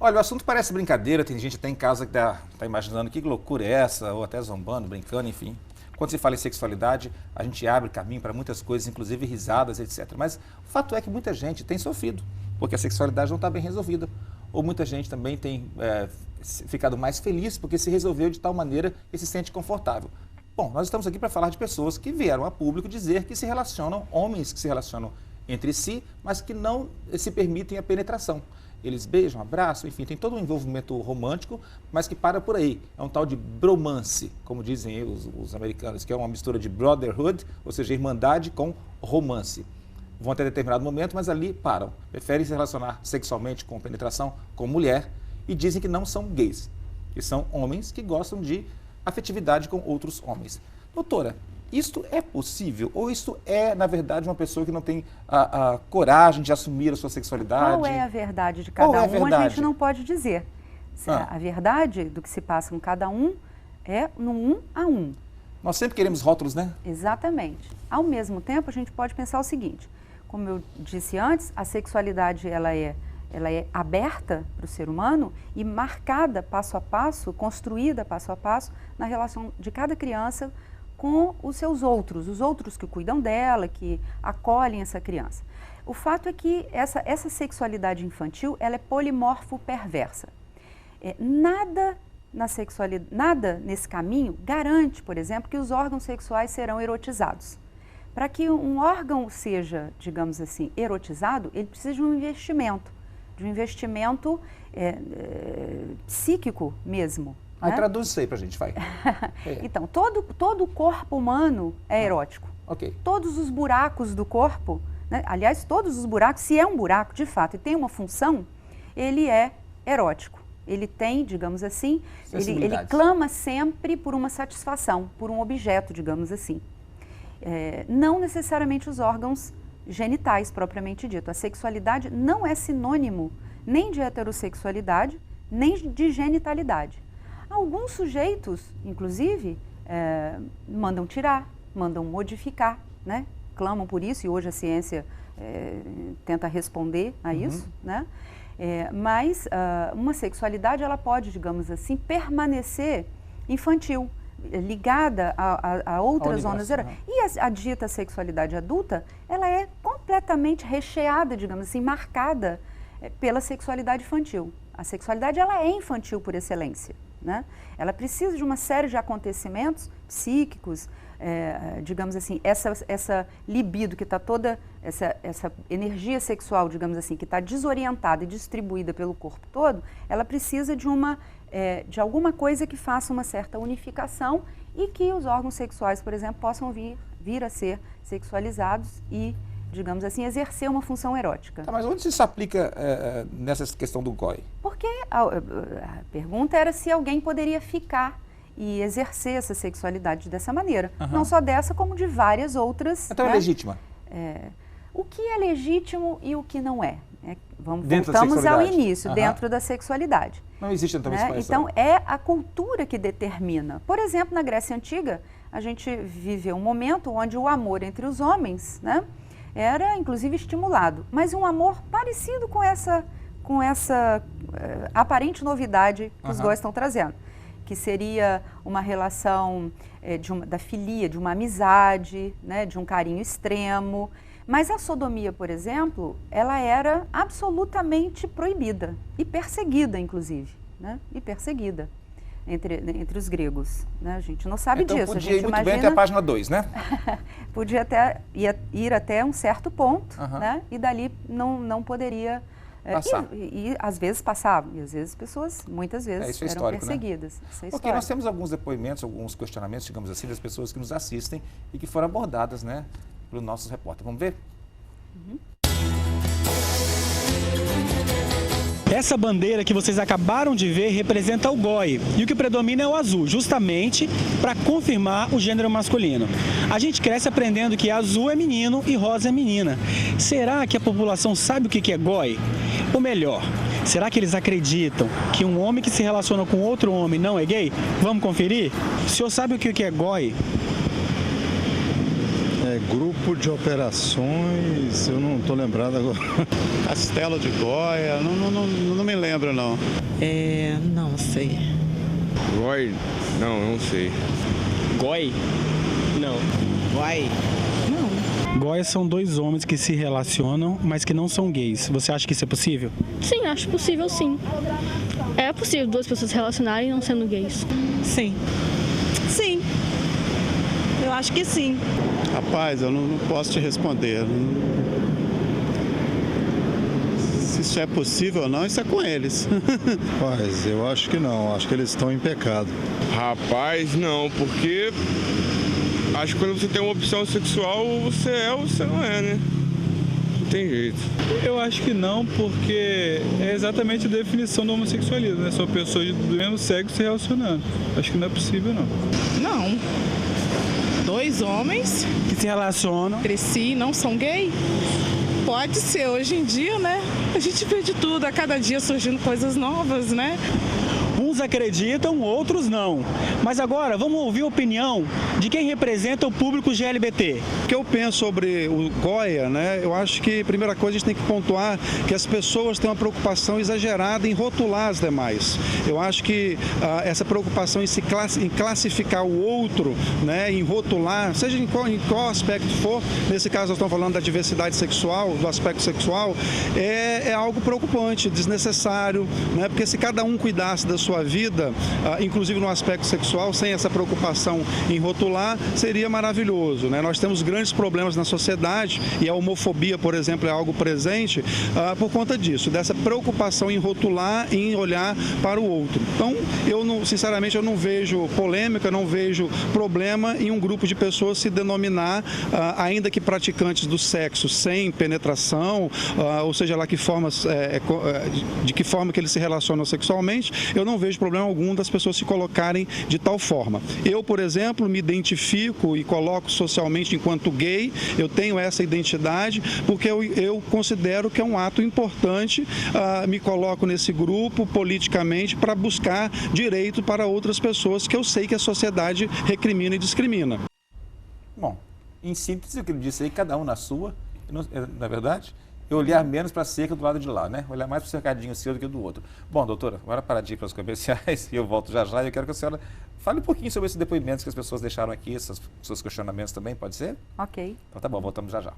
Olha, o assunto parece brincadeira, tem gente até em casa que tá imaginando que loucura é essa, ou até zombando, brincando, enfim. Quando se fala em sexualidade, a gente abre caminho para muitas coisas, inclusive risadas, etc. Mas o fato é que muita gente tem sofrido, porque a sexualidade não está bem resolvida. Ou muita gente também tem ficado mais feliz porque se resolveu de tal maneira que se sente confortável. Bom, nós estamos aqui para falar de pessoas que vieram a público dizer que se relacionam, homens que se relacionam entre si, mas que não se permitem a penetração. Eles beijam, abraçam, enfim, tem todo um envolvimento romântico, mas que para por aí. É um tal de bromance, como dizem os americanos, que é uma mistura de brotherhood, ou seja, irmandade com romance. Vão até determinado momento, mas ali param. Preferem se relacionar sexualmente com penetração com mulher e dizem que não são gays, que são homens que gostam de afetividade com outros homens. Doutora, isto é possível? Ou isto é, na verdade, uma pessoa que não tem a coragem de assumir a sua sexualidade? Qual é a verdade de cada um? A gente não pode dizer. A verdade do que se passa com cada um é no 1 a 1. Nós sempre queremos rótulos, né? Exatamente. Ao mesmo tempo, a gente pode pensar o seguinte, como eu disse antes, a sexualidade ela é aberta para o ser humano e marcada passo a passo, construída passo a passo na relação de cada criança com os seus outros, os outros que cuidam dela, que acolhem essa criança. O fato é que essa sexualidade infantil, ela é polimorfo-perversa. Nada nesse caminho garante, por exemplo, que os órgãos sexuais serão erotizados. Para que um órgão seja, digamos assim, erotizado, ele precisa de um investimento psíquico mesmo. Aí traduz isso aí pra gente, vai. Então, todo o corpo humano é erótico. Ok. Todos os buracos do corpo, né? Aliás, todos os buracos, se é um buraco de fato e tem uma função, ele é erótico. Ele tem, digamos assim, ele clama sempre por uma satisfação, por um objeto, digamos assim. Não necessariamente os órgãos genitais, propriamente dito. A sexualidade não é sinônimo nem de heterossexualidade, nem de genitalidade. Alguns sujeitos, inclusive, mandam tirar, mandam modificar, né? Clamam por isso e hoje a ciência tenta responder a isso, né? Mas uma sexualidade, ela pode, digamos assim, permanecer infantil, ligada a outras zonas. E a dita sexualidade adulta, ela é completamente recheada, digamos assim, marcada pela sexualidade infantil. A sexualidade, ela é infantil por excelência, né? Ela precisa de uma série de acontecimentos psíquicos, digamos assim, essa libido que está toda, essa energia sexual, digamos assim, que está desorientada e distribuída pelo corpo todo, ela precisa de alguma coisa que faça uma certa unificação e que os órgãos sexuais, por exemplo, possam vir a ser sexualizados e, digamos assim, exercer uma função erótica. Tá, mas onde isso se aplica nessa questão do GOI? Porque a pergunta era se alguém poderia ficar e exercer essa sexualidade dessa maneira. Não só dessa, como de várias outras. Então é legítima? O que é legítimo e o que não é. Voltamos ao início, dentro da sexualidade. Não existe então esse país. Então é a cultura que determina. Por exemplo, na Grécia Antiga, a gente viveu um momento onde o amor entre os homens, né, era inclusive estimulado, mas um amor parecido com essa aparente novidade que os GOIs estão trazendo, que seria uma relação da filia, de uma amizade, né, de um carinho extremo. Mas a sodomia, por exemplo, ela era absolutamente proibida e perseguida, inclusive, né, e perseguida entre os gregos, né? A gente não sabe disso. Então podia ir muito bem até a página 2, né? Podia ir até um certo ponto, né? E dali não poderia passar. E às vezes passava, e às vezes muitas vezes eram perseguidas. Né? Isso é porque nós temos alguns depoimentos, alguns questionamentos, digamos assim, das pessoas que nos assistem e que foram abordadas, né, pelos nossos repórteres. Vamos ver? Essa bandeira que vocês acabaram de ver representa o GOI e o que predomina é o azul, justamente para confirmar o gênero masculino. A gente cresce aprendendo que azul é menino e rosa é menina. Será que a população sabe o que é GOI? Ou melhor, será que eles acreditam que um homem que se relaciona com outro homem não é gay? Vamos conferir? O senhor sabe o que é GOI? Grupo de operações, eu não estou lembrado agora. Castelo de Goia, não me lembro não. Não sei. GOI? Não sei. GOI? Não. Vai? GOI são dois homens que se relacionam, mas que não são gays. Você acha que isso é possível? Sim, acho possível, sim. É possível duas pessoas se relacionarem não sendo gays. Sim. Sim. Eu acho que sim. Rapaz, eu não posso te responder. Se isso é possível ou não, isso é com eles. Rapaz, eu acho que não, acho que eles estão em pecado. Rapaz, não, porque acho que quando você tem uma opção sexual, você é ou você não é, né? Não tem jeito. Eu acho que não, porque é exatamente a definição do homossexualismo, né? São pessoas do mesmo sexo se relacionando. Acho que não é possível, não. Não. Dois homens que se relacionam entre si não são gay? Pode ser, hoje em dia, né? A gente vê de tudo, a cada dia surgindo coisas novas, né? Uns acreditam, outros não. Mas agora, vamos ouvir a opinião de quem representa o público GLBT. O que eu penso sobre o GOIA, né? Eu acho que, primeira coisa, a gente tem que pontuar que as pessoas têm uma preocupação exagerada em rotular as demais. Eu acho que essa preocupação em classificar o outro, né? Em rotular, seja em qual aspecto for, nesse caso nós estamos falando da diversidade sexual, do aspecto sexual, é algo preocupante, desnecessário, né? Porque se cada um cuidasse da sua vida, inclusive no aspecto sexual, sem essa preocupação em rotular, seria maravilhoso, né? Nós temos grandes problemas na sociedade e a homofobia, por exemplo, é algo presente por conta disso, dessa preocupação em rotular, em olhar para o outro. Então, sinceramente, eu não vejo polêmica, não vejo problema em um grupo de pessoas se denominar, ainda que praticantes do sexo sem penetração, ou seja lá de que forma que eles se relacionam sexualmente, eu não vejo problema algum das pessoas se colocarem de tal forma. Eu, por exemplo, me identifico e coloco socialmente enquanto gay, eu tenho essa identidade, porque eu considero que é um ato importante, me coloco nesse grupo politicamente para buscar direito para outras pessoas que eu sei que a sociedade recrimina e discrimina. Bom, em síntese, o que ele disse aí, cada um na sua, na verdade, e olhar menos para a cerca do lado de lá, né? Olhar mais para o cercadinho seu do que do outro. Bom, doutora, agora para de ir para os comerciais e eu volto já já. E eu quero que a senhora fale um pouquinho sobre esses depoimentos que as pessoas deixaram aqui, esses seus questionamentos também, pode ser? Ok. Então tá bom, voltamos já já.